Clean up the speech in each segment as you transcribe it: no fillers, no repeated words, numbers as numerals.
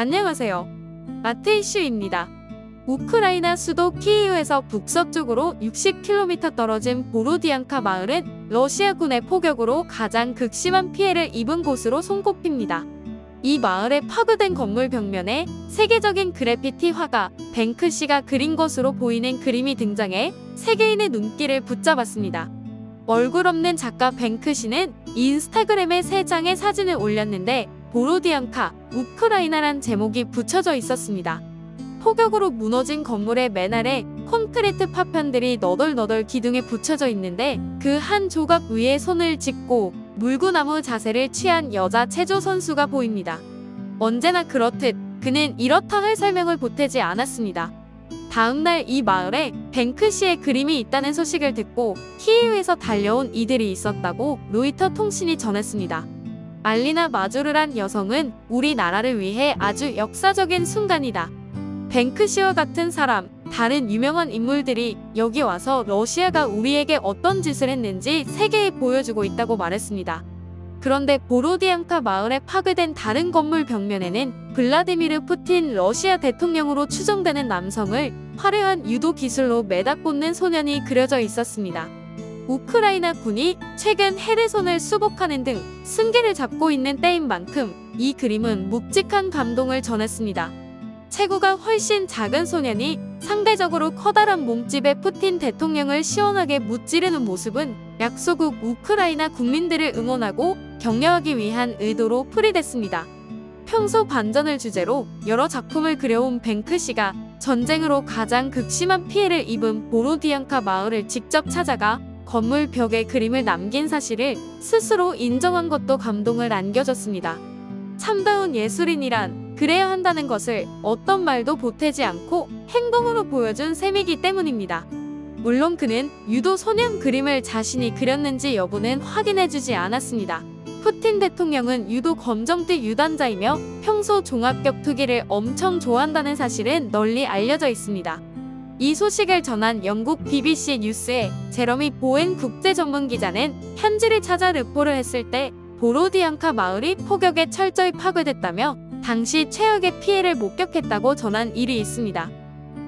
안녕하세요. 마트 이슈입니다. 우크라이나 수도 키이우에서 북서쪽으로 60km 떨어진 보로디안카 마을은 러시아군의 포격으로 가장 극심한 피해를 입은 곳으로 손꼽힙니다. 이 마을의 파괴된 건물 벽면에 세계적인 그래피티 화가 뱅크시가 그린 것으로 보이는 그림이 등장해 세계인의 눈길을 붙잡았습니다. 얼굴 없는 작가 뱅크시는 인스타그램에 3장의 사진을 올렸는데 보로디안카, 우크라이나란 제목이 붙여져 있었습니다. 폭격으로 무너진 건물의 맨 아래 콘크리트 파편들이 너덜너덜 기둥에 붙여져 있는데 그 한 조각 위에 손을 짚고 물구나무 자세를 취한 여자 체조 선수가 보입니다. 언제나 그렇듯 그는 이렇다 할 설명을 보태지 않았습니다. 다음날 이 마을에 뱅크시의 그림이 있다는 소식을 듣고 키이우에서 달려온 이들이 있었다고 로이터 통신이 전했습니다. 알리나 마조르란 여성은 우리나라를 위해 아주 역사적인 순간이다. 뱅크시와 같은 사람, 다른 유명한 인물들이 여기 와서 러시아가 우리에게 어떤 짓을 했는지 세계에 보여주고 있다고 말했습니다. 그런데 보로디안카 마을에 파괴된 다른 건물 벽면에는 블라디미르 푸틴 러시아 대통령으로 추정되는 남성을 화려한 유도 기술로 매다 꽂는 소년이 그려져 있었습니다. 우크라이나 군이 최근 헤르손을 수복하는 등 승기를 잡고 있는 때인 만큼 이 그림은 묵직한 감동을 전했습니다. 체구가 훨씬 작은 소년이 상대적으로 커다란 몸집의 푸틴 대통령을 시원하게 무찌르는 모습은 약소국 우크라이나 국민들을 응원하고 격려하기 위한 의도로 풀이됐습니다. 평소 반전을 주제로 여러 작품을 그려온 뱅크시가 전쟁으로 가장 극심한 피해를 입은 보로디안카 마을을 직접 찾아가 건물 벽에 그림을 남긴 사실을 스스로 인정한 것도 감동을 안겨줬습니다. 참다운 예술인이란 그래야 한다는 것을 어떤 말도 보태지 않고 행동으로 보여준 셈이기 때문입니다. 물론 그는 유도 소년 그림을 자신이 그렸는지 여부는 확인해주지 않았습니다. 푸틴 대통령은 유도 검정띠 유단자이며 평소 종합격투기를 엄청 좋아한다는 사실은 널리 알려져 있습니다. 이 소식을 전한 영국 BBC 뉴스의 제러미 보엔 국제전문기자는 현지를 찾아 르포를 했을 때 보로디안카 마을이 폭격에 철저히 파괴됐다며 당시 최악의 피해를 목격했다고 전한 일이 있습니다.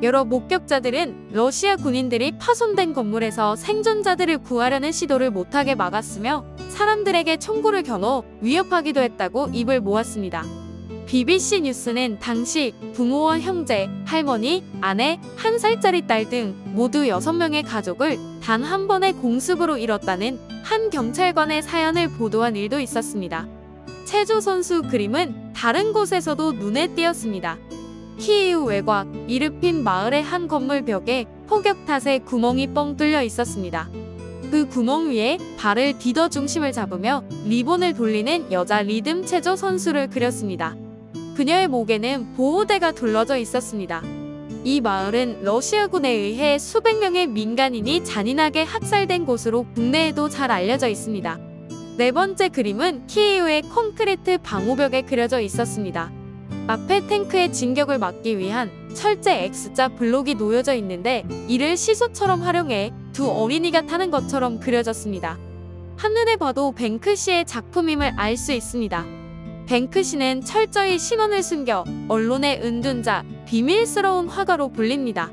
여러 목격자들은 러시아 군인들이 파손된 건물에서 생존자들을 구하려는 시도를 못하게 막았으며 사람들에게 총구를 겨눠 위협하기도 했다고 입을 모았습니다. BBC 뉴스는 당시 부모와 형제, 할머니, 아내, 1살짜리 딸 등 모두 6명의 가족을 단 한 번의 공습으로 잃었다는 한 경찰관의 사연을 보도한 일도 있었습니다. 체조 선수 그림은 다른 곳에서도 눈에 띄었습니다. 키이우 외곽 이르핀 마을의 한 건물 벽에 폭격 탓에 구멍이 뻥 뚫려 있었습니다. 그 구멍 위에 발을 디뎌 중심을 잡으며 리본을 돌리는 여자 리듬 체조 선수를 그렸습니다. 그녀의 목에는 보호대가 둘러져 있었습니다. 이 마을은 러시아군에 의해 수백 명의 민간인이 잔인하게 학살된 곳으로 국내에도 잘 알려져 있습니다. 네 번째 그림은 키이우의 콘크리트 방호벽에 그려져 있었습니다. 앞에 탱크의 진격을 막기 위한 철제 X자 블록이 놓여져 있는데 이를 시소처럼 활용해 두 어린이가 타는 것처럼 그려졌습니다. 한눈에 봐도 뱅크시의 작품임을 알 수 있습니다. 뱅크시는 철저히 신원을 숨겨 언론의 은둔자, 비밀스러운 화가로 불립니다.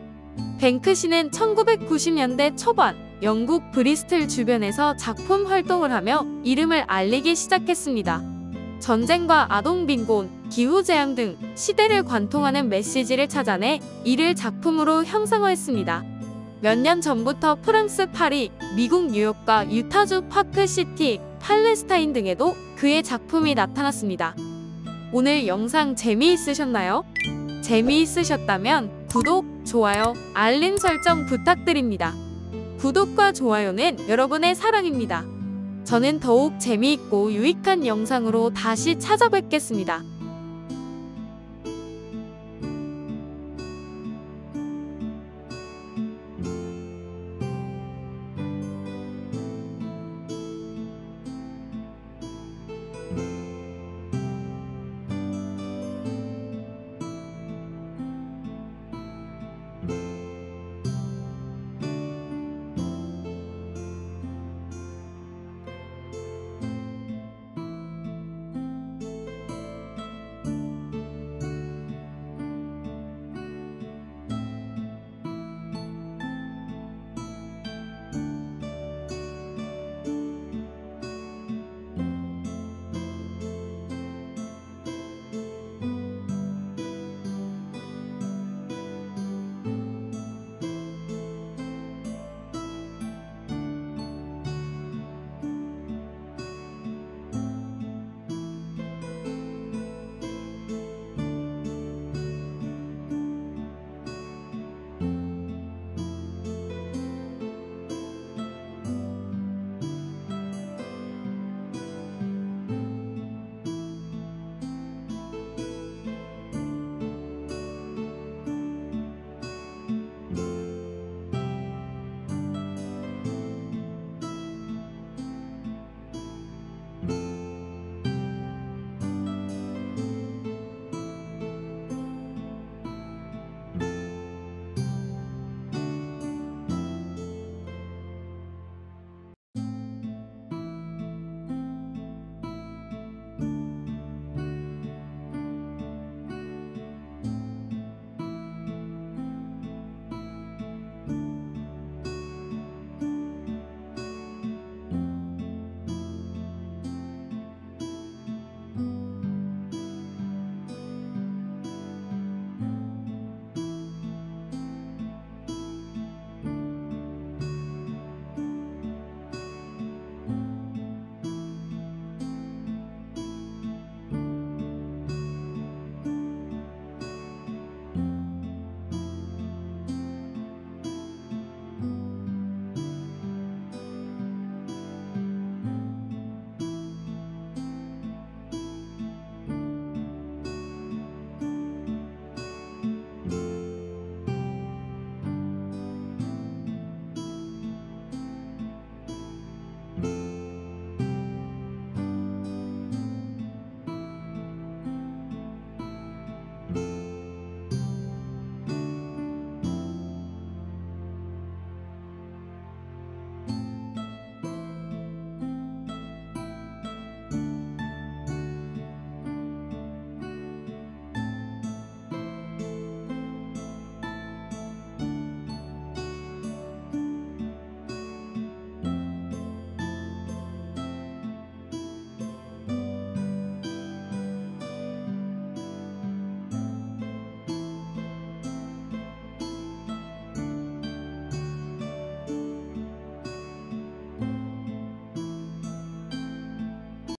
뱅크시는 1990년대 초반 영국 브리스틀 주변에서 작품 활동을 하며 이름을 알리기 시작했습니다. 전쟁과 아동빈곤, 기후재앙 등 시대를 관통하는 메시지를 찾아내 이를 작품으로 형상화했습니다. 몇 년 전부터 프랑스 파리, 미국 뉴욕과 유타주 파크시티, 팔레스타인 등에도 그의 작품이 나타났습니다. 오늘 영상 재미있으셨나요? 재미있으셨다면 구독, 좋아요, 알림 설정 부탁드립니다. 구독과 좋아요는 여러분의 사랑입니다. 저는 더욱 재미있고 유익한 영상으로 다시 찾아뵙겠습니다.